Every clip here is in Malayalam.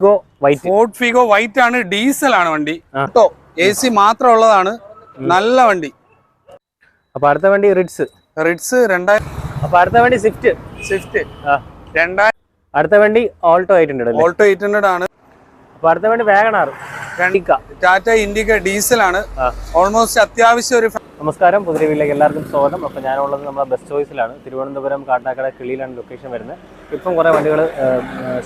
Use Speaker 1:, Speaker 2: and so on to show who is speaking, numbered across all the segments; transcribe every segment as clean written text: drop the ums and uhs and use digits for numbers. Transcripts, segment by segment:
Speaker 1: ഫോർഡ് ഫിഗോ വൈറ്റ് ആണ്, ഡീസൽ ആണ് വണ്ടി. AC മാത്രം ഉള്ളതാണ്, നല്ല വണ്ടി.
Speaker 2: അപ്പൊ അടുത്ത വണ്ടി റിഡ്സ്
Speaker 1: 2000.
Speaker 2: അപ്പൊ അടുത്ത വണ്ടി സ്വിഫ്റ്റ്
Speaker 1: 2000.
Speaker 2: അടുത്ത വണ്ടി ഓൾട്ടോ 800
Speaker 1: ആണ്.
Speaker 2: അപ്പൊ അടുത്ത വണ്ടി വാഗണാർ
Speaker 1: ടാറ്റ ഇൻഡിക്ക ഡീസൽ ആണ്. ഓൾമോസ്റ്റ് അത്യാവശ്യം ഒരു.
Speaker 2: നമസ്കാരം, പുതിയവിലേക്ക് എല്ലാവർക്കും സ്വാഗതം. അപ്പോൾ ഞാനുള്ളത് നമ്മുടെ ബെസ്റ്റ് ചോയ്സിലാണ്. തിരുവനന്തപുരം കാട്ടാക്കട കിളിയിലാണ് ലൊക്കേഷൻ വരുന്നത്. ഇപ്പം കുറേ വണ്ടികൾ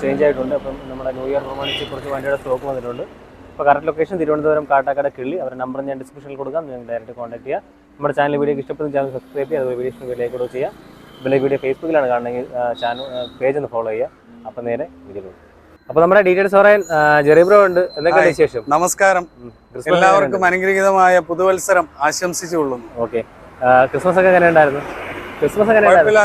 Speaker 2: ചേഞ്ച് ആയിട്ടുണ്ട്. അപ്പം നമ്മുടെ ന്യൂ ഇയർ പ്രമാണിച്ച് കുറച്ച് വണ്ടിയുടെ സ്റ്റോക്ക് വന്നിട്ടുണ്ട്. അപ്പോൾ കറക്റ്റ് ലൊക്കേഷൻ തിരുവനന്തപുരം കാട്ടാക്കട കിളി. അവരുടെ നമ്പർ ഞാൻ ഡിസ്ക്രിപ്ഷനിൽ കൊടുക്കാം, നിങ്ങൾ ഡയറക്റ്റ് കോൺടാക്ട് ചെയ്യുക. നമ്മുടെ ചാനൽ വീഡിയോ ഇഷ്ടപ്പെടുന്ന ചാനൽ സബ്സ്ക്രൈബ് ചെയ്യുക, അതുപോലെ വീഡിയോ ലൈക്ക് കൂടെ ചെയ്യുക. പിന്നെ വീഡിയോ ഫേസ്ബുക്കിലാണ് കാണണമെങ്കിൽ ചാനൽ പേജ് ഒന്ന് ഫോളോ ചെയ്യുക. അപ്പം നേരെ വീഡിയോ പോകും. അപ്പോൾ നമ്മുടെ ഡീറ്റെയിൽസ് പറയാൻ ജെറി ബ്രോ ഉണ്ട്. എന്തൊക്കെയാണ് വിശേഷം?
Speaker 1: നമസ്കാരം, എല്ലാവർക്കും അനുഗ്രഹീതമായ പുതുവത്സരം ആശംസിച്ചുകൊള്ളുന്നു.
Speaker 2: ഓക്കെ, ക്രിസ്മസ് ഒക്കെ എങ്ങനെ ഉണ്ടായിരുന്നു?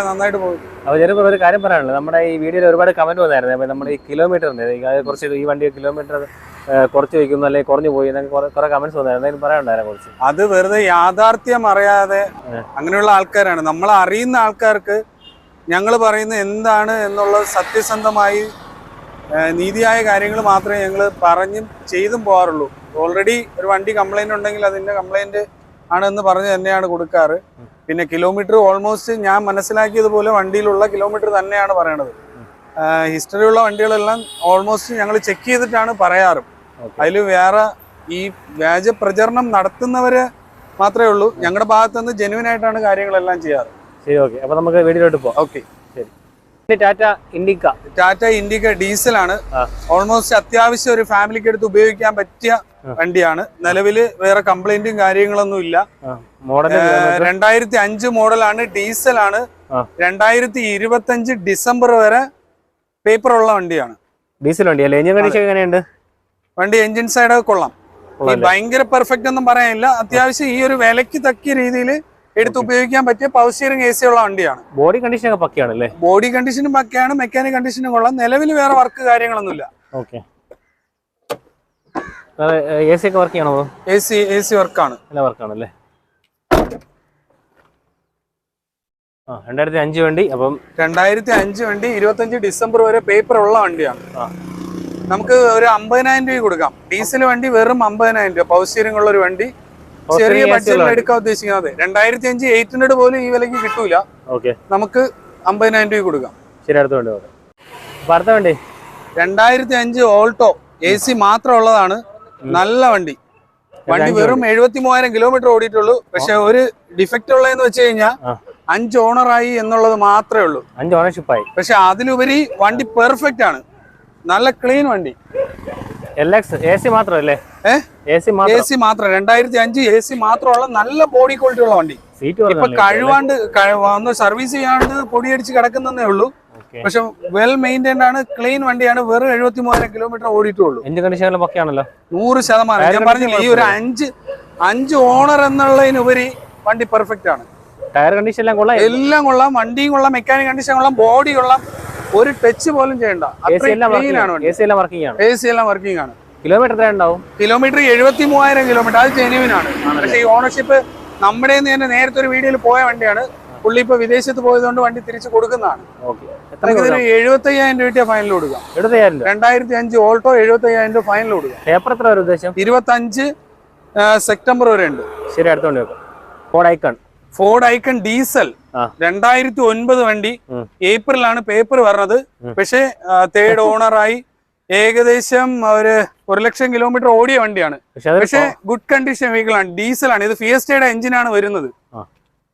Speaker 1: നന്നായിട്ട് പോയി.
Speaker 2: അപ്പോൾ ജെറി ബ്രോ ഒരു കാര്യം പറയാനുള്ളത്, നമ്മുടെ ഈ വീഡിയോയിൽ ഒരുപാട് കമന്റ് വന്നായിരുന്നു. അപ്പോൾ നമ്മുടെ ഈ കിലോമീറ്ററിന്റെ കുറച്ച് ഈ വണ്ടി കിലോമീറ്റർ കുറച്ച് വയ്ക്കുന്നു അല്ലെങ്കിൽ കുറഞ്ഞു പോയി എന്നൊക്കെ കുറെ കമന്റ്സ് വന്നായിരുന്നു. അതിന് പറയാനുണ്ടായിരുന്നു കുറച്ച്.
Speaker 1: അത് വെറുതെ യാഥാർത്ഥ്യം അറിയാതെ അങ്ങനെയുള്ള ആൾക്കാരാണ്. നമ്മൾ അറിയുന്ന ആൾക്കാർക്ക് ഞങ്ങൾ പറയുന്നത് എന്താണ് എന്നുള്ളത് സത്യസന്ധമായി നീതിയായ കാര്യങ്ങൾ മാത്രമേ ഞങ്ങൾ പറഞ്ഞും ചെയ്തും പോകാറുള്ളൂ. ഓൾറെഡി ഒരു വണ്ടി കംപ്ലൈന്റ് ഉണ്ടെങ്കിൽ അതിന്റെ കംപ്ലൈന്റ് ആണെന്ന് പറഞ്ഞ് തന്നെയാണ് കൊടുക്കാറ്. പിന്നെ കിലോമീറ്റർ ഓൾമോസ്റ്റ് ഞാൻ മനസ്സിലാക്കിയതുപോലെ വണ്ടിയിലുള്ള കിലോമീറ്റർ തന്നെയാണ് പറയണത്. ഹിസ്റ്ററിയുള്ള വണ്ടികളെല്ലാം ഓൾമോസ്റ്റ് ഞങ്ങൾ ചെക്ക് ചെയ്തിട്ടാണ് പറയാറ്. അതിൽ വേറെ ഈ വ്യാജ പ്രചരണം നടത്തുന്നവര് മാത്രമേ ഉള്ളൂ. ഞങ്ങളുടെ ഭാഗത്ത് നിന്ന് ജെന്യുവൻ ആയിട്ടാണ് കാര്യങ്ങളെല്ലാം ചെയ്യാറ്.
Speaker 2: ശരി, ഓക്കെ. അപ്പൊ നമുക്ക് വീഡിയോയിലോട്ട് പോകാം.
Speaker 1: ഓക്കെ,
Speaker 2: ശരി. ടാറ്റ ഇൻഡിക്ക
Speaker 1: ഡീസൽ ആണ്. ഓൾമോസ്റ്റ് അത്യാവശ്യം ഒരു ഫാമിലിക്ക് എടുത്ത് ഉപയോഗിക്കാൻ പറ്റിയ വണ്ടിയാണ്. നിലവില് വേറെ കംപ്ലൈന്റും കാര്യങ്ങളൊന്നും ഇല്ല. 2005 മോഡലാണ്, ഡീസൽ ആണ്. 2025 ഡിസംബർ വരെ പേപ്പർ ഉള്ള വണ്ടിയാണ്.
Speaker 2: ഡീസൽ വണ്ടി അല്ലേ? എഞ്ചിൻ കണ്ടീഷൻ എങ്ങനെയുണ്ട്?
Speaker 1: വണ്ടി എഞ്ചിൻ സൈഡ് കൊള്ളാം. ഭയങ്കര പെർഫെക്റ്റ് ഒന്നും പറയാനില്ല. അത്യാവശ്യം ഈ ഒരു വിലക്ക് തക്കിയ രീതിയിൽ എടുത്ത് ഉപയോഗിക്കാൻ പറ്റിയ പവർ സ്റ്റിയറിംഗ് AC ഉള്ള വണ്ടിയാണ്.
Speaker 2: ബോഡി കണ്ടീഷൻ ഒക്കെ പക്കയാണല്ലേ?
Speaker 1: ബോഡി കണ്ടീഷനും പക്കയാണ്, മെക്കാനിക് കണ്ടീഷനും കൊള്ളാം. നിലവിൽ വേറെ വർക്ക് കാര്യങ്ങളൊന്നുമില്ല.
Speaker 2: ഓക്കെ, AC ഒക്കെ വർക്ക് ചെയ്യണോ?
Speaker 1: AC വർക്കാണ്.
Speaker 2: നല്ല വർക്കാണല്ലേ? 2005 വണ്ടി. അപ്പം
Speaker 1: 2005 വണ്ടി, 25 ഡിസംബർ വരെ പേപ്പർ ഉള്ള വണ്ടിയാണ്. നമുക്ക് ഒരു 50,000 രൂപ കൊടുക്കാം. ഡീസൽ വണ്ടി വെറും 50,000 രൂപ. പവർ സ്റ്റിയറിംഗ് ഉള്ള ഒരു വണ്ടി, ചെറിയ ബഡ്ജറ്റിൽ എടുക്കാൻ ഉദ്ദേശിക്കുന്നത്. 2005 800 പോലും ഈ വിലക്ക് കിട്ടൂല. നമുക്ക് 50,000 രൂപ കൊടുക്കാം.
Speaker 2: ശരി, അടുത്ത വണ്ടി
Speaker 1: 2005 ഓൾട്ടോ AC മാത്രം ഉള്ളതാണ്, നല്ല വണ്ടി. വണ്ടി വെറും 73,000 കിലോമീറ്റർ ഓടിയിട്ടുള്ളൂ. പക്ഷെ ഒരു ഡിഫക്റ്റ് ഉള്ളതെന്ന് വെച്ച് കഴിഞ്ഞാൽ 5 ഓണറായി എന്നുള്ളത് മാത്രമേ ഉള്ളൂ.
Speaker 2: 5 ഓണർഷിപ്പായി.
Speaker 1: പക്ഷെ അതിലുപരി വണ്ടി പെർഫെക്റ്റ് ആണ്, നല്ല ക്ലീൻ വണ്ടി.
Speaker 2: AC മാത്രമല്ലേ? AC
Speaker 1: മാത്രം 2005 AC മാത്രമുള്ള നല്ല ബോഡി ക്വാളിറ്റി ഉള്ള വണ്ടി. ഇപ്പൊ കഴിവാണ്ട് ഒന്ന് സർവീസ് ചെയ്യാണ്ട് പൊടിയടിച്ച് കിടക്കുന്നേ ഉള്ളൂ. പക്ഷെ വെൽ മെയിൻറ്റൈൻഡ് ആണ്, ക്ലീൻ വണ്ടിയാണ്. വെറും 73,000 കിലോമീറ്റർ ഓടിയിട്ടുള്ളൂ. 100%. ഞാൻ പറഞ്ഞില്ല, ഈ ഒരു 5 ഓണർ എന്നുള്ളതിനുപരി വണ്ടി പെർഫെക്റ്റ് ആണ്.
Speaker 2: ടയർ കണ്ടീഷൻ
Speaker 1: എല്ലാം കൊള്ളാം, വണ്ടിയും കൊള്ളാം, മെക്കാനിക് കണ്ടീഷൻ കൊള്ളാം, ബോഡി കൊള്ളാം. ഒരു ടച്ച് പോലും ചെയ്യണ്ട.
Speaker 2: AC എല്ലാം
Speaker 1: വർക്കിംഗ് ആണ്.
Speaker 2: കിലോമീറ്റർ ഉണ്ടാവും?
Speaker 1: Kilometre 73,000 kilometre. അത് ജെന്യുവൻ ആണ്. പക്ഷേ ഈ ഓണർഷിപ്പ് നമ്മുടെ തന്നെ നേരത്തെ ഒരു വീഡിയോയിൽ പോയ വണ്ടിയാണ്. പുള്ളി ഇപ്പൊ വിദേശത്ത് പോയതുകൊണ്ട് വണ്ടി തിരിച്ചു കൊടുക്കുന്നതാണ്. നമുക്ക് ഇതിന് 75,000 രൂപ ഫൈനൽ കൊടുക്കാം. 2005 ഓൾട്ടോ 75,000 രൂപ ഫൈനൽ കൊടുക്കാം.
Speaker 2: പേപ്പർ എത്ര വരെ ഉദ്ദേശം?
Speaker 1: 25 സെപ്റ്റംബർ വരെ ഉണ്ട്.
Speaker 2: ശരി, അടുത്തോണ്ട്
Speaker 1: ഫോർഡ് ഐക്കൺ ഡീസൽ 2009 വണ്ടി. ഏപ്രിലാണ് പേപ്പർ പറഞ്ഞത്. പക്ഷെ 3rd ഓണറായി. ഏകദേശം ഒരു 1,00,000 കിലോമീറ്റർ ഓടിയ വണ്ടിയാണ്. പക്ഷെ ഗുഡ് കണ്ടീഷൻ വെഹിക്കിൾ ആണ്, ഡീസൽ ആണ്. ഇത് ഫിയസ്റ്റയുടെ എഞ്ചിനാണ് വരുന്നത്.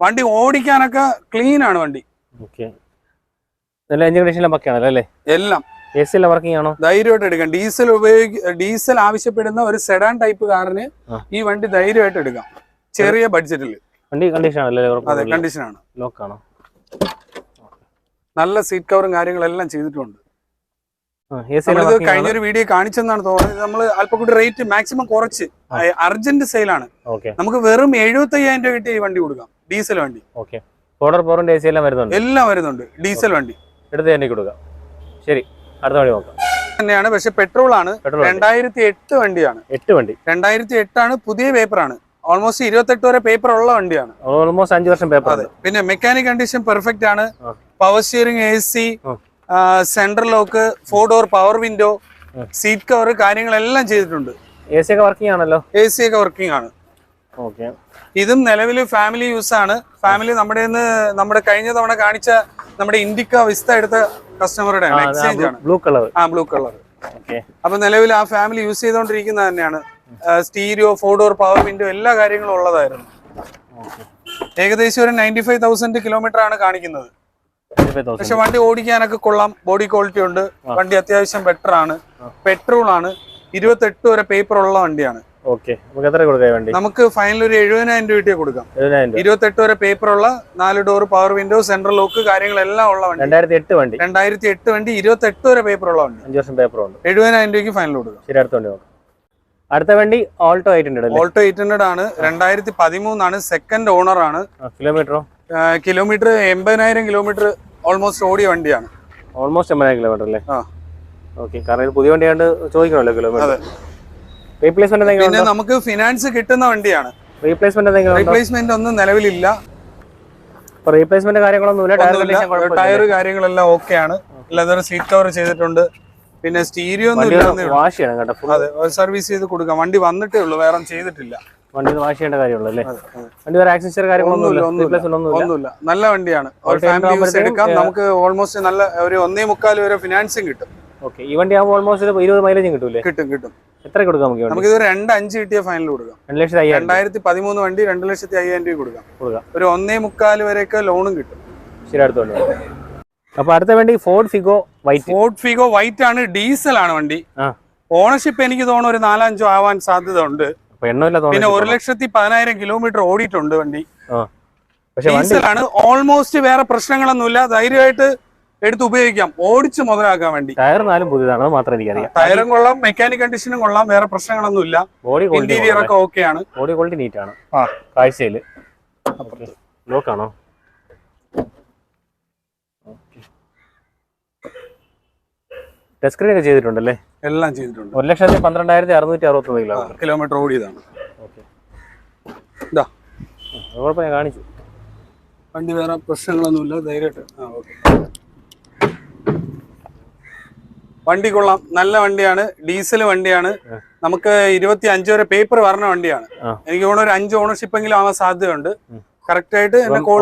Speaker 1: വണ്ടി ഓടിക്കാനൊക്കെ ക്ലീൻ ആണ് വണ്ടി. എല്ലാം
Speaker 2: വർക്കിംഗ് ആണോ?
Speaker 1: ധൈര്യമായിട്ട് എടുക്കാം. ഡീസൽ ആവശ്യപ്പെടുന്ന ഒരു സെഡാൻ ടൈപ്പ് കാറിന് ഈ വണ്ടി ധൈര്യമായിട്ട് എടുക്കാം, ചെറിയ ബഡ്ജറ്റിൽ.
Speaker 2: വണ്ടി കണ്ടീഷൻ ആണല്ലേ?
Speaker 1: അതെ, കണ്ടീഷൻ ആണ്.
Speaker 2: ലോക്ക് ആണോ?
Speaker 1: നല്ല സീറ്റ് കവറും കാര്യങ്ങളെല്ലാം ചെയ്തിട്ടുണ്ട്. കഴിഞ്ഞൊരു വീഡിയോ കാണിച്ചെന്നാണ് തോന്നുന്നത്. നമ്മൾ അല്പം കൂടി റേറ്റ് മാക്സിമം കുറച്ച്, അർജന്റ് സെയിലാണ്. നമുക്ക് വെറും 75,000 രൂപ കിട്ടി ഈ വണ്ടി കൊടുക്കാം. ഡീസൽ വണ്ടി എല്ലാം വരുന്നുണ്ട്. ഡീസൽ വണ്ടി
Speaker 2: കൊടുക്കാം. ശരി, അടുത്ത വണ്ടി നോക്കാം.
Speaker 1: തന്നെയാണ്, പക്ഷെ പെട്രോൾ ആണ്. 2008 വണ്ടിയാണ്. 2008 ആണ്, പുതിയ പേപ്പറാണ്. ഓൾമോസ്റ്റ് 28 വരെ പേപ്പർ ഉള്ള വണ്ടിയാണ്.
Speaker 2: ഓൾമോസ്റ്റ് 5 വർഷം പേപ്പർ.
Speaker 1: അതെ. പിന്നെ മെക്കാനിക് കണ്ടീഷൻ പെർഫെക്റ്റ് ആണ്. Power steering, AC, central lock, 4 door power window, seat cover കാര്യങ്ങളെല്ലാം ചെയ്തിട്ടുണ്ട്.
Speaker 2: AC ഒക്കെ വർക്കിംഗ് ആണല്ലോ?
Speaker 1: AC ഒക്കെ വർക്കിംഗ് ആണ്.
Speaker 2: ഓക്കെ.
Speaker 1: ഇതും നിലവിൽ ഫാമിലി യൂസ് ആണ്. ഫാമിലി നമ്മുടെ കഴിഞ്ഞ തവണ കാണിച്ച നമ്മുടെ ഇൻഡിക്ക വിസ്ത എടുത്ത കസ്റ്റമറുടെ ആണ്, എക്സ്ചേഞ്ച് ആണ്.
Speaker 2: Blue colour.
Speaker 1: Blue colour.
Speaker 2: Okay.
Speaker 1: അപ്പൊ നിലവിൽ ആ ഫാമിലി യൂസ് ചെയ്തുകൊണ്ടിരിക്കുന്നത് തന്നെയാണ്. സ്റ്റീരിയോ, 4 ഡോർ പവർ വിൻഡോ എല്ലാ കാര്യങ്ങളും ഉള്ളതായിരുന്നു. ഏകദേശം ഒരു 95,000 കിലോമീറ്റർ ആണ് കാണിക്കുന്നത്. പക്ഷെ വണ്ടി ഓടിക്കാനൊക്കെ കൊള്ളാം, ബോഡി ക്വാളിറ്റി ഉണ്ട്, വണ്ടി അത്യാവശ്യം ബെറ്റർ ആണ്, പെട്രോൾ ആണ്, 28 വരെ പേപ്പർ ഉള്ള വണ്ടിയാണ്. നമുക്ക് ഫൈനൽ ഒരു 70,000 രൂപ കൊടുക്കാം. 28 വരെ പേപ്പർ ഉള്ള 4 door power window, central lock കാര്യങ്ങളെല്ലാം ഉള്ള വണ്ടി.
Speaker 2: 2008 വണ്ടി.
Speaker 1: 28 വരെ പേപ്പർ ഉള്ള വണ്ടി.
Speaker 2: 5 വർഷം പേപ്പർ ഉണ്ട്.
Speaker 1: 70,000 രൂപയ്ക്ക് ഫൈനൽ കൊടുക്കാം.
Speaker 2: അടുത്ത വണ്ടി ഓൾട്ടോ 800.
Speaker 1: ഓൾട്ടോ 800 ആണ്. 2013 ആണ്. സെക്കൻഡ് ഓണർ ആണ്. കിലോമീറ്റർ 80,000 കിലോമീറ്റർ ഓൾമോസ്റ്റ് ഓടിയ വണ്ടിയാണ്.
Speaker 2: ഓൾമോസ്റ്റ് 80,000 കിലോമീറ്റർ അല്ലേ? ഓക്കെ. കാരണം ഇത് പുതിയ വണ്ടിയാണ്ട് ചോദിക്കണല്ലോ കിലോമീറ്റർ. റീപ്ലേസ്മെന്റ്
Speaker 1: പിന്നെ നമുക്ക് ഫിനാൻസ് കിട്ടുന്ന വണ്ടിയാണ്. റീപ്ലേസ്മെന്റ് ഒന്നും നിലവിലില്ല.
Speaker 2: റീപ്ലേസ്മെന്റ് കാര്യങ്ങളൊന്നുമില്ല.
Speaker 1: ടയർ കാര്യങ്ങളെല്ലാം ഓക്കെ ആണ്. ലെതർ സീറ്റ് കവർ ചെയ്തിട്ടുണ്ട്. പിന്നെ സ്റ്റീരിയോ ഒന്നും അതെ, സർവീസ് ചെയ്ത് കൊടുക്കാം. വണ്ടി വന്നിട്ടേ ഉള്ളൂ, വേറെ ചെയ്തിട്ടില്ല.
Speaker 2: വണ്ടി വാഷ് ചെയ്യേണ്ട കാര്യമുള്ളൂ അല്ലേ? വണ്ടി വേറെ ആക്സസറി കാര്യങ്ങളൊന്നുമില്ല.
Speaker 1: നല്ല വണ്ടിയാണ്. ഫാമിലി യൂസ് എടുക്കാം. നമുക്ക് ഓൾമോസ്റ്റ് നല്ല ഒരു 1.25 വരെ ഫിനാൻസും കിട്ടും.
Speaker 2: ഓക്കെ. ഈ വണ്ടി ആകുമ്പോൾ ഓൾമോസ്റ്റ് 20 മൈലേജും കിട്ടൂലേ?
Speaker 1: കിട്ടും.
Speaker 2: എത്ര കൊടുക്കാം
Speaker 1: നമുക്ക്? ഇത് 2.5 കിട്ടിയ ഫൈനൽ കൊടുക്കാം. 2013 വണ്ടി 2,05,000 രൂപ കൊടുക്കാം. ഒരു 1.25 വരെയൊക്കെ ലോണും കിട്ടും.
Speaker 2: ശരി, അടുത്തോണ്ട്. അപ്പൊ അടുത്ത വണ്ടി ഫോർഡ് ഫിഗോ
Speaker 1: വൈറ്റ് ആണ്. ഡീസൽ ആണ് വണ്ടി. ഓണർഷിപ്പ് എനിക്ക് തോന്നുന്നു ഒരു 4-5 ആവാൻ സാധ്യത ഉണ്ട്. പിന്നെ 1,10,000 കിലോമീറ്റർ ഓടിയിട്ടുണ്ട് വണ്ടി. ഡീസൽ ആണ്. ഓൾമോസ്റ്റ് വേറെ പ്രശ്നങ്ങളൊന്നുമില്ല. ധൈര്യമായിട്ട് എടുത്ത് ഉപയോഗിക്കാം, ഓടിച്ച് മുതലാക്കാൻ വേണ്ടി.
Speaker 2: ടയറിനാലും പുതിയതാണ്, മാത്രം എനിക്കറിയാം.
Speaker 1: ടയറും കൊള്ളാം, മെക്കാനിക് കണ്ടീഷനും കൊള്ളാം, വേറെ പ്രശ്നങ്ങളൊന്നുമില്ല. ഇന്റീരിയർ ഒക്കെ ഓക്കെ ആണ്.
Speaker 2: ബോഡി ക്വാളിറ്റി നീറ്റ് ആണ്. കാഴ്ചയില് ലോക്കാണോ? ടച്ച് സ്ക്രീൻ ഒക്കെ ചെയ്തിട്ടുണ്ടല്ലേ?
Speaker 1: എല്ലാം ചെയ്തിട്ടുണ്ട്.
Speaker 2: 1,12,669
Speaker 1: കിലോമീറ്റർ ഓടിയതാണ്.
Speaker 2: കുഴപ്പം ഞാൻ കാണിച്ചു.
Speaker 1: വണ്ടി വേറെ പ്രശ്നങ്ങളൊന്നുമില്ല, ധൈര്യമായിട്ട്. വണ്ടി കൊള്ളാം, നല്ല വണ്ടിയാണ്. ഡീസൽ വണ്ടിയാണ്. നമുക്ക് 25 വരെ പേപ്പർ പറഞ്ഞ വണ്ടിയാണ്. എനിക്ക് തോന്നുന്നു ഒരു 5 ഓണർഷിപ്പ് എങ്കിലും ആവാൻ സാധ്യതയുണ്ട്. കറക്റ്റ് ആയിട്ട് എന്നെ കോൾ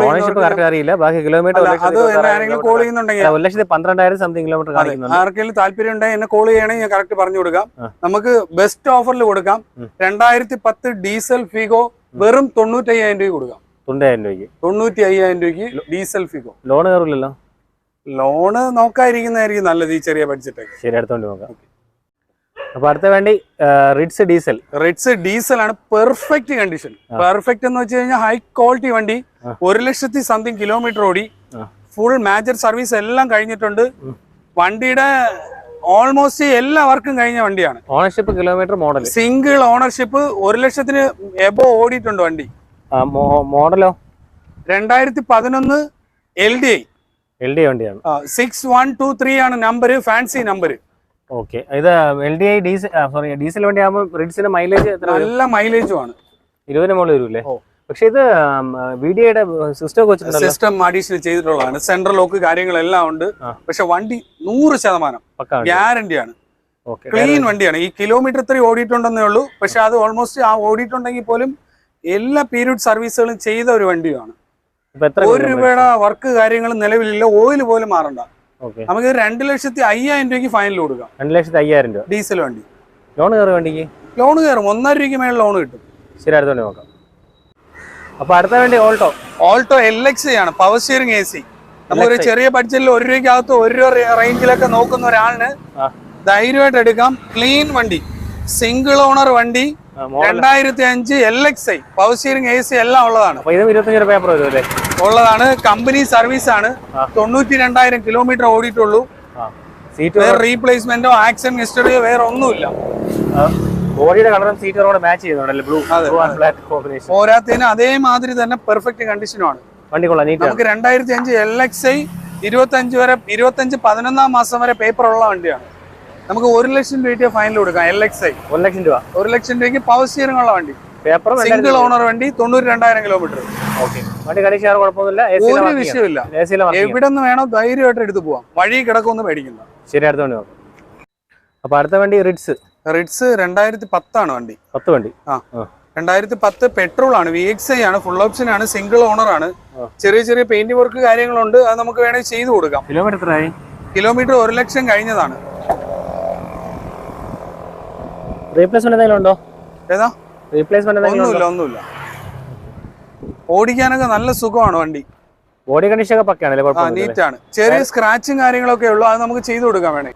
Speaker 2: അറിയില്ല. ബാക്കി കിലോമീറ്റർ
Speaker 1: അത് ആരെങ്കിലും കോൾ ചെയ്യുന്നുണ്ടെങ്കിൽ
Speaker 2: 1,12,000 സംതിങ് കിലോമീറ്റർ
Speaker 1: ആർക്കെങ്കിലും താല്പര്യം ഉണ്ടെങ്കിൽ എന്നെ കോൾ ചെയ്യണമെങ്കിൽ ഞാൻ കറക്റ്റ് പറഞ്ഞു കൊടുക്കാം. നമുക്ക് ബെസ്റ്റ് ഓഫറിൽ കൊടുക്കാം. 2010 ഡീസൽ ഫിഗോ വെറും 95,000 രൂപ കൊടുക്കാം. 95,000 രൂപയ്ക്ക് ഡീസൽ ഫിഗോ.
Speaker 2: ലോൺ കയറില്ലല്ലോ?
Speaker 1: ലോണ് നോക്കാതിരിക്കുന്നതായിരിക്കും നല്ലത് ഈ ചെറിയ ബഡ്ജറ്റൊക്കെ.
Speaker 2: ശരി, അടുത്തോണ്ട് നോക്കാം. അപ്പൊ അടുത്ത വേണ്ടി റിറ്റ്സ്
Speaker 1: ഡീസൽ ആണ്. Perfect condition. പെർഫെക്റ്റ് എന്ന് വെച്ച് കഴിഞ്ഞാൽ ഹൈ ക്വാളിറ്റി വണ്ടി. 1,00,000 സംതിങ് കിലോമീറ്റർ ഓടി. ഫുൾ മേജർ സർവീസ് എല്ലാം കഴിഞ്ഞിട്ടുണ്ട്. വണ്ടിയുടെ ഓൾമോസ്റ്റ് എല്ലാ വർക്കും കഴിഞ്ഞ വണ്ടിയാണ്.
Speaker 2: Ownership kilometre model
Speaker 1: single ownership 1,00,000 above ഓടിയിട്ടുണ്ട് വണ്ടി.
Speaker 2: മോഡലോ
Speaker 1: 2011 LDI
Speaker 2: വണ്ടിയാണ്.
Speaker 1: 6123 ആണ് നമ്പർ, ഫാൻസി നമ്പർ.
Speaker 2: ഓക്കെ. ഇത് LDI ഡീസൽ വണ്ടി ആകുമ്പോൾ റിഡ്സിന്റെ മൈലേജ്
Speaker 1: നല്ല മൈലേജും ആണ്.
Speaker 2: 20 മുകളിൽ വരൂല്ലേ? പക്ഷെ ഇത് VDIയുടെ
Speaker 1: സിസ്റ്റം അഡീഷണൽ ചെയ്തിട്ടുള്ളതാണ്. സെൻട്രൽ ലോക്ക് കാര്യങ്ങളെല്ലാം ഉണ്ട്. പക്ഷെ വണ്ടി 100% ഗ്യാരണ്ടിയാണ്. ക്ലീൻ വണ്ടിയാണ്. ഈ കിലോമീറ്റർ 3 ഓടിയിട്ടുണ്ടെന്നേ ഉള്ളൂ. പക്ഷെ അത് ഓൾമോസ്റ്റ് ആ ഓടിയിട്ടുണ്ടെങ്കിൽ പോലും എല്ലാ പീരിയഡ് സർവീസുകളും ചെയ്ത ഒരു വണ്ടിയാണ്. 1 രൂപയുടെ വർക്ക് കാര്യങ്ങളും നിലവിലില്ല. ഓയിൽ പോലും മാറണ്ട. നമുക്ക് 2,05,000 രൂപയ്ക്ക് ഫൈനൽ കൊടുക്കാം.
Speaker 2: 2,05,000 രൂപ
Speaker 1: ഡീസൽ വണ്ടി.
Speaker 2: ലോൺ കയറും വണ്ടിക്ക്?
Speaker 1: ലോൺ കയറും. 1.5 രൂപയ്ക്ക് മേളിൽ ലോൺ കിട്ടും.
Speaker 2: ശരി, അടുത്തോണ്ട് നോക്കാം. അപ്പൊ അടുത്ത വേണ്ടി
Speaker 1: ഓൾട്ടോ LXI ആണ്. Power steering AC. നമുക്കൊരു ചെറിയ ബഡ്ജറ്റിൽ 1 രൂപയ്ക്കകത്ത് 1 രൂപ റേഞ്ചിലൊക്കെ നോക്കുന്ന ഒരാളിന് ധൈര്യമായിട്ട് എടുക്കാം. ക്ലീൻ വണ്ടി, സിംഗിൾ ഓണർ വണ്ടി, 2005 LXI, പവർ സ്റ്റിയറിംഗ് AC എല്ലാം ഉള്ളതാണ്.
Speaker 2: 25 പേപ്പർ വരുമല്ലേ?
Speaker 1: ഉള്ളതാണ്. കമ്പനി സർവീസ് ആണ്. 92,000 കിലോമീറ്റർ ഓടിയിട്ടുള്ളൂ. വേറെ റീപ്ലേസ്മെന്റോ ആക്സിഡന്റ് ഹിസ്റ്ററിയോ വേറെ ഒന്നുമില്ല.
Speaker 2: ബോഡിയുടെ കളറും സീറ്ററോട് മാച്ച് ചെയ്യുന്നുണ്ടല്ലോ, ബ്ലൂ ആൻഡ് ബ്ലാക്ക് കോമ്പിനേഷൻ.
Speaker 1: പോരാത്തതിന് അതേമാതിരി തന്നെ പെർഫെക്റ്റ് കണ്ടീഷനുമാണ്
Speaker 2: വണ്ടി. കൊള്ളാം, നീറ്റ്.
Speaker 1: നമുക്ക് 2005 LXI 11 മാസം വരെ പേപ്പർ ഉള്ള വണ്ടിയാണ്. നമുക്ക് 1,00,000 രൂപ ഫൈനൽ കൊടുക്കാം. LXI
Speaker 2: 1,00,000 രൂപ.
Speaker 1: 1,00,000 രൂപയ്ക്ക് പവർ സ്റ്റിയറിംഗ് ഉള്ള വണ്ടി.
Speaker 2: പേപ്പർ
Speaker 1: സിംഗിൾ ഓണർ വണ്ടി, 92,000 കിലോമീറ്റർ.
Speaker 2: വണ്ടി കണ്ടീഷൻ കുഴപ്പമൊന്നുമില്ല.
Speaker 1: ഒരു വിഷയമില്ല. എവിടെ നിന്ന് വേണോ ധൈര്യമായിട്ട് എടുത്ത് പോവാം. വഴി കിടക്കൊന്നും പേടിക്കുന്ന.
Speaker 2: ശരി, അടുത്തോണ്ട് നോക്കാം. അപ്പൊ അടുത്ത വണ്ടി റിഡ്സ്
Speaker 1: 2010 വണ്ടി.
Speaker 2: 10 വണ്ടി.
Speaker 1: 2010 പെട്രോൾ ആണ്, VXI ആണ്, ഫുൾ ഓപ്ഷൻ ആണ്, സിംഗിൾ ഓണർ ആണ്. ചെറിയ ചെറിയ പെയിന്റ് വർക്ക് കാര്യങ്ങളുണ്ട്, അത് നമുക്ക് വേണമെങ്കിൽ ചെയ്തു കൊടുക്കാം.
Speaker 2: കിലോമീറ്റർ എത്രയായി?
Speaker 1: കിലോമീറ്റർ 1 ലക്ഷം കഴിഞ്ഞതാണ്.
Speaker 2: റീപ്ലേസ്മെന്റ് എന്തെങ്കിലും ഉണ്ടോ?
Speaker 1: ഏതാ
Speaker 2: റീപ്ലേസ്മെന്റ്?
Speaker 1: ഒന്നുമില്ല. ഓടിക്കാനൊക്കെ നല്ല സുഖമാണ് വണ്ടി.
Speaker 2: ബോഡി കണ്ടീഷൻ ഒക്കെ പക്കയാണല്ലേ?
Speaker 1: നീറ്റ് ആണ്. ചെറിയ സ്ക്രാച്ചും കാര്യങ്ങളൊക്കെ ഉള്ളു, അത് നമുക്ക് ചെയ്തു കൊടുക്കാൻ വേണേ.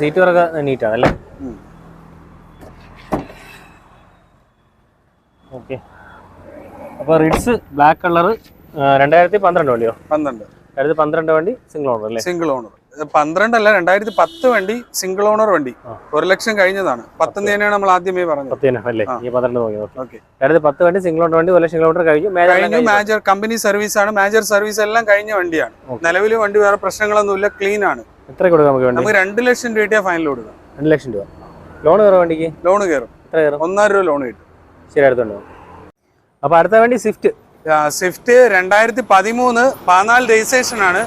Speaker 2: സീറ്റ് വർക്ക് നീറ്റ് ആണല്ലേ? ഓക്കെ. അപ്പൊ റിഡ്സ് ബ്ലാക്ക് കളർ 2012 വണ്ടിയോ? 2012 വണ്ടി സിംഗിൾ ഓണർ അല്ലേ?
Speaker 1: Single owner. 12 അല്ല, 2010 വണ്ടി സിംഗിൾ ഓണർ വണ്ടി. 1 ലക്ഷം കഴിഞ്ഞതാണ്. 10 തന്നെയാണ് നമ്മൾ ആദ്യമേ പറഞ്ഞത്.
Speaker 2: 2010 വണ്ടി സിംഗിൾ ഓണർ വണ്ടി 1 ലക്ഷം കിലോമീറ്റർ കഴിഞ്ഞു.
Speaker 1: മേജർ കമ്പനി സർവീസ് ആണ്, മേജർ സർവീസ് എല്ലാം കഴിഞ്ഞ വണ്ടിയാണ്. നിലവിൽ വണ്ടി വേറെ പ്രശ്നങ്ങളൊന്നുമില്ല, ക്ലീൻ ആണ്.
Speaker 2: എത്ര കൊടുക്കാം
Speaker 1: നമുക്ക് 2 ലക്ഷം രൂപ ഫൈനൽ കൊടുക്കാം.
Speaker 2: 2 ലക്ഷം രൂപ ലോൺ കയറും വണ്ടിക്ക്?
Speaker 1: ലോൺ കയറും. 1,000 രൂപ ലോൺ കിട്ടും.
Speaker 2: ശരി, അടുത്തുണ്ടോ? അപ്പൊ അടുത്ത വണ്ടി സ്വിഫ്റ്റ്
Speaker 1: 2013 14 രജിസ്ട്രേഷൻ ആണ്.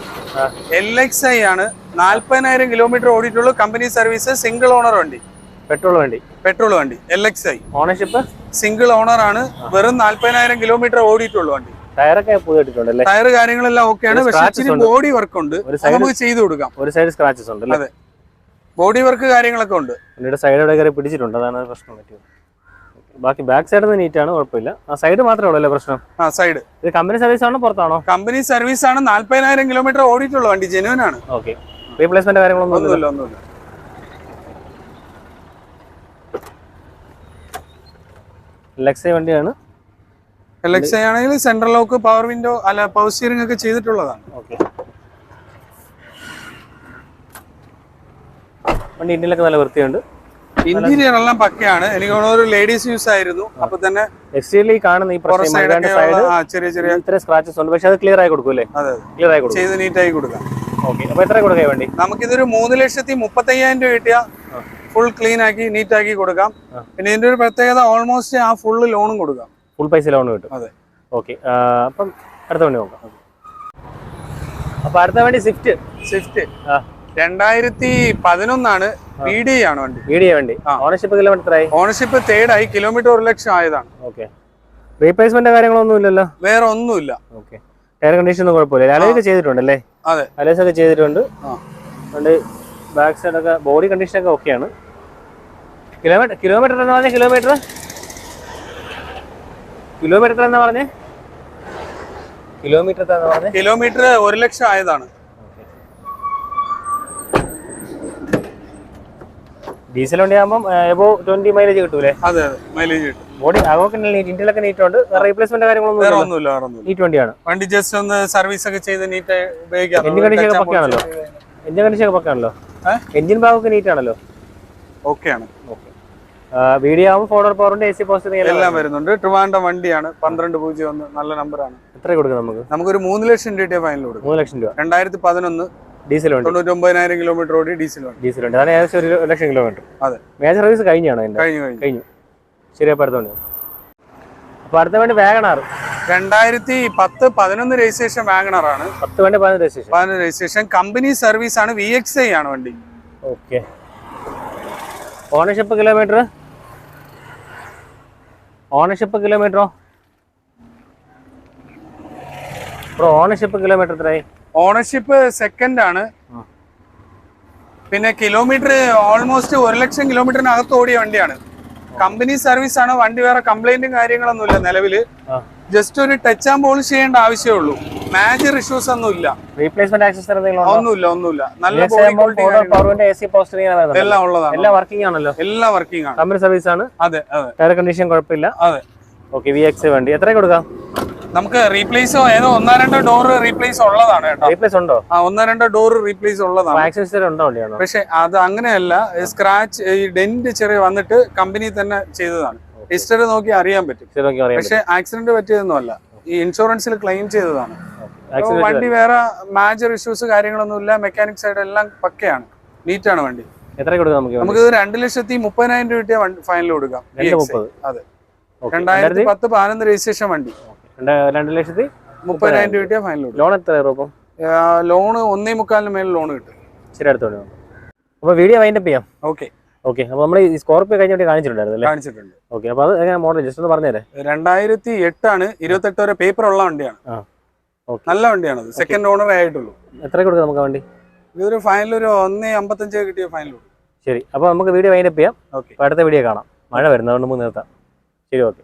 Speaker 1: LXI ആണ്. 40,000 കിലോമീറ്റർ ഓടിയിട്ടുള്ളൂ. കമ്പനി സർവീസ്, സിംഗിൾ ഓണർ വണ്ടി. പെട്രോൾ വണ്ടി LXI.
Speaker 2: ഓണർഷിപ്പ്
Speaker 1: സിംഗിൾ ഓണർ ആണ്. വെറും 40,000 കിലോമീറ്റർ ഓടിയിട്ടുള്ളൂ വണ്ടി.
Speaker 2: ടയറൊക്കെ പുതിയിട്ടുണ്ട്.
Speaker 1: ടയർ കാര്യങ്ങളെല്ലാം ഓക്കെയാണ്. പക്ഷേ ഇച്ചിരി ബോഡി വർക്ക് ഉണ്ട്, നമുക്ക് ചെയ്തു കൊടുക്കാം.
Speaker 2: ഒരു സൈഡ് സ്ക്രാച്ചസ് ഉണ്ട്.
Speaker 1: അതെ, ബോഡി വർക്ക് കാര്യങ്ങളൊക്കെ ഉണ്ട്.
Speaker 2: സൈഡ് എവിടെ പിടിച്ചിട്ടുണ്ട്, അതാണ് പ്രശ്നം പറ്റിയത്. ബാക്കി ബാക്ക് സൈഡ് നീറ്റ് ആണ്, കുഴപ്പമില്ല. ആ സൈഡ് മാത്രമേ ഉള്ളൂ അല്ലേ പ്രശ്നം?
Speaker 1: സൈഡ്.
Speaker 2: ഇത് കമ്പനി സർവീസ് ആണോ പുറത്താണോ?
Speaker 1: കമ്പനി സർവീസ് ആണ്. 40,000 കിലോമീറ്റർ ഓടിയിട്ടുള്ളൂ വണ്ടി, ജെന്യുവൻ ആണ്.
Speaker 2: ഓക്കെ. റീപ്ലേസ്മെന്റ് കാര്യങ്ങളൊന്നും
Speaker 1: ഒന്നുമില്ല.
Speaker 2: LXI വണ്ടിയാണ്.
Speaker 1: LXI ആണെങ്കിൽ സെൻട്രൽ ലോക്ക്, പവർ വിൻഡോ, അല്ല പവർ സ്റ്റിയറിംഗ് ഒക്കെ ചെയ്തിട്ടുള്ളതാണ്.
Speaker 2: ഓക്കെ. വണ്ടി ഇന്ത്യയിലൊക്കെ നല്ല വൃത്തിയുണ്ട്.
Speaker 1: ഇന്റീരിയർ എല്ലാം പക്കയാണ്. എനിക്ക് തോന്നുന്നു ഒരു ലേഡീസ് യൂസ് ആയിരുന്നു. അപ്പൊ തന്നെ
Speaker 2: എക്സ്റ്റീരിയർ കാണുന്ന ഈ ചെറിയ ഇത്ര സ്ക്രാച്ചസ് ഉണ്ട്, പക്ഷെ അത് ക്ലിയർ ആയി കൊടുക്കൂല്ലേ? ക്ലിയർ ആയി കൊടുക്കും, ചെയ്ത്
Speaker 1: നീറ്റ് ആയി കൊടുക്കാം.
Speaker 2: ഓക്കെ. അപ്പൊ എത്ര കൊടുക്കാം വണ്ടി?
Speaker 1: നമുക്കിതൊരു 3,35,000 രൂപ കിട്ടിയ ഫുൾ ക്ലീൻ ആക്കി നീറ്റ് ആക്കി കൊടുക്കാം. പിന്നെ ഇതിന്റെ ഒരു പ്രത്യേകത, ഓൾമോസ്റ്റ് ആ ഫുള്ള് ലോണും കൊടുക്കാം.
Speaker 2: ഫുൾ പൈസ ലോൺ കിട്ടും.
Speaker 1: അതെ.
Speaker 2: ഓക്കെ. അപ്പം അടുത്ത വണ്ടി നോക്കാം. അപ്പൊ അടുത്ത വണ്ടി സ്വിഫ്റ്റ്
Speaker 1: 2011 ആണ്. VDI ആണ് വണ്ടി.
Speaker 2: വണ്ടി. ഓണർഷിപ്പ് കിലോമീറ്റർ ആയി?
Speaker 1: ഓണർഷിപ്പ് 3rd ആയി. കിലോമീറ്റർ 1 ലക്ഷം ആയതാണ്.
Speaker 2: ഓക്കെ. റീപ്ലേസ്മെന്റ് കാര്യങ്ങളൊന്നും ഇല്ലല്ലോ?
Speaker 1: വേറെ ഒന്നുമില്ല.
Speaker 2: ഓക്കെ. ടയർ കണ്ടീഷൻ ഒന്നും കുഴപ്പമില്ല. അലോയ്സ് ചെയ്തിട്ടുണ്ടല്ലേ?
Speaker 1: അതെ,
Speaker 2: അലോയ്സ് ഒക്കെ ചെയ്തിട്ടുണ്ട്. അതുകൊണ്ട് ബാക്ക് സൈഡ് ഒക്കെ ബോഡി കണ്ടീഷൻ ഒക്കെ ഓക്കെയാണ്. കിലോമീറ്റർ എന്ന് പറഞ്ഞ കിലോമീറ്റർ എന്ന് പറഞ്ഞേ കിലോമീറ്റർ
Speaker 1: 1 ലക്ഷം ആയതാണ്.
Speaker 2: ഡീസൽ വണ്ടി ആകുമ്പോൾ എബോ 20 മൈലേജ് കിട്ടൂലേ?
Speaker 1: അതെ, മൈലേജ് കിട്ടും.
Speaker 2: ബോഡി അതൊക്കെ ഇന്ത്യയിലൊക്കെ നീറ്റ് ഉണ്ട്. റീപ്ലേസ്മെന്റ് കാര്യങ്ങളൊന്നും നീറ്റ് വണ്ടിയാണ്.
Speaker 1: വണ്ടി ജസ്റ്റ് ഒന്ന് സർവീസ് ഒക്കെ ചെയ്ത് നീറ്റ് ഉപയോഗിക്കാം.
Speaker 2: എഞ്ചിൻ കണ്ടീഷൻ ഒക്കെ പക്കാണല്ലോ? എഞ്ചിൻ ഭാഗമൊക്കെ നീറ്റ് ആണല്ലോ?
Speaker 1: ഓക്കെയാണ്.
Speaker 2: വീഡിയോ ആകുമ്പോൾ ഫോർവേഡ് പവറിന്റെ AC പോസ്റ്റ്
Speaker 1: എല്ലാം വരുന്നുണ്ട്. ട്രിവാൻഡ്രം വണ്ടിയാണ്. 1201 നല്ല നമ്പറാണ്.
Speaker 2: എത്ര കൊടുക്കും
Speaker 1: നമുക്കൊരു 3 ലക്ഷം രൂപ ഫൈനൽ കൊടുക്കും.
Speaker 2: 3 ലക്ഷം രൂപ.
Speaker 1: 2011
Speaker 2: ഡീസൽ വണ്ടി.
Speaker 1: 99,000 കിലോമീറ്റർ ഓടി ഡീസൽ വണ്ടി.
Speaker 2: അതാണ് ഏകദേശം 1 ലക്ഷം കിലോമീറ്റർ.
Speaker 1: അതെ.
Speaker 2: മേജർ സർവീസ് കഴിഞ്ഞാണ്? കഴിഞ്ഞു. ശരി, അപ്പൊ അടുത്ത വണ്ടി. അപ്പൊ അടുത്ത വണ്ടി വാഗണാർ
Speaker 1: 2010-11 രജിസ്ട്രേഷൻ വാഗണർ ആണ്.
Speaker 2: 10 വണ്ടി 15
Speaker 1: രജിസ്ട്രേഷൻ. കമ്പനി സർവീസ് ആണ്. VXI ആണ് വണ്ടി.
Speaker 2: ഓക്കെ. ഓണർഷിപ്പ് കിലോമീറ്ററോ? ഓണർഷിപ്പ് കിലോമീറ്റർ എത്രയായി?
Speaker 1: ഓണർഷിപ്പ് 2nd ആണ്. പിന്നെ കിലോമീറ്റർ ഓൾമോസ്റ്റ് 1 ലക്ഷം കിലോമീറ്ററിനകത്ത് ഓടിയ വണ്ടിയാണ്. കമ്പനി സർവീസ് ആണ്. വണ്ടി വേറെ കംപ്ലൈന്റും കാര്യങ്ങളൊന്നുമില്ല നിലവില്. ജസ്റ്റ് ഒരു ടച്ച് ആൻഡ് പോളിഷ് ചെയ്യേണ്ട ആവശ്യമേ ഉള്ളൂ. മേജർ ഇഷ്യൂസ് ഒന്നുമില്ല.
Speaker 2: റീപ്ലേസ്മെന്റ് ആക്സസ്
Speaker 1: ഒന്നുമില്ല. നല്ല
Speaker 2: എല്ലാം ഉള്ളതാണ്. എല്ലാം വർക്കിംഗ് ആണല്ലോ?
Speaker 1: എല്ലാം വർക്കിംഗ് ആണ്.
Speaker 2: കമ്പനി സർവീസ് ആണ്.
Speaker 1: അതെ.
Speaker 2: ടയർ കണ്ടീഷൻ കുഴപ്പമില്ല.
Speaker 1: അതെ.
Speaker 2: ഓക്കെ. VXI വണ്ടി എത്ര കൊടുക്കാം?
Speaker 1: നമുക്ക് റീപ്ലേസോ ഏതോ 1-2 ഡോർ റീപ്ലേസ് ഉള്ളതാണ് കേട്ടോ.
Speaker 2: റീപ്ലേസ് ഉണ്ടോ?
Speaker 1: 1-2 ഡോർ റീപ്ലേസ് ഉള്ളതാണ്.
Speaker 2: പക്ഷെ
Speaker 1: അത് അങ്ങനെയല്ല. സ്ക്രാച്ച് ഈ ഡെന്റ് ചെറിയ വന്നിട്ട് കമ്പനി തന്നെ ചെയ്തതാണ്. ഹിസ്റ്ററി നോക്കി അറിയാൻ പറ്റും. പക്ഷെ ആക്സിഡന്റ് പറ്റിയതൊന്നും അല്ല. ഈ ഇൻഷുറൻസിൽ ക്ലെയിം ചെയ്തതാണ്. വണ്ടി വേറെ മേജർ ഇഷ്യൂസ് കാര്യങ്ങളൊന്നുമില്ല. മെക്കാനിക് സൈഡ് എല്ലാം പക്കയാണ്. നീറ്റാണ് വണ്ടി.
Speaker 2: എത്ര കൊടുക്കാം
Speaker 1: നമുക്ക്? 2,30,000 രൂപ ഫൈനൽ കൊടുക്കാം. അതെ. 2010-11 രജിസ്ട്രേഷൻ വണ്ടി.
Speaker 2: 2,30,000
Speaker 1: രൂപ ഫൈനൽ.
Speaker 2: ലോൺ എത്ര?
Speaker 1: ലോണ് 1.25 മേൽ ലോൺ കിട്ടും.
Speaker 2: ശരി, അടുത്തോണ്ട് അപ്പോൾ വീഡിയോ വൈൻഡപ്പ് ചെയ്യാം.
Speaker 1: Okay
Speaker 2: okay. അപ്പോൾ നമ്മൾ ഈ സ്കോർപിയോ കഴിഞ്ഞ വണ്ടി കാണിച്ചിട്ടുണ്ടായിരുന്നു.
Speaker 1: കാണിച്ചിട്ടുണ്ട്.
Speaker 2: ഓക്കെ. അപ്പോൾ അത് എങ്ങനെ മോഡൽ ജസ്റ്റ് ഒന്ന് പറഞ്ഞുതരേ.
Speaker 1: 2008 ആണ്, 28 വരെ പേപ്പർ ഉള്ള വണ്ടിയാണ്. നല്ല വണ്ടിയാണ്. സെക്കൻഡ് ഓണർ ആയിട്ടുള്ളൂ.
Speaker 2: എത്ര കൊടുക്കാം നമുക്ക് വണ്ടി?
Speaker 1: ഇതൊരു ഫൈനൽ ഒരു 1.55 കിട്ടിയ ഫൈനൽ.
Speaker 2: ശരി, അപ്പോൾ നമുക്ക് വീഡിയോ വൈൻഡപ്പ് ചെയ്യാം.
Speaker 1: ഓക്കെ,
Speaker 2: അടുത്ത വീഡിയോ കാണാം. മഴ വരുന്നതുകൊണ്ട് നമുക്ക് നിർത്താം. ശരി, ഓക്കെ.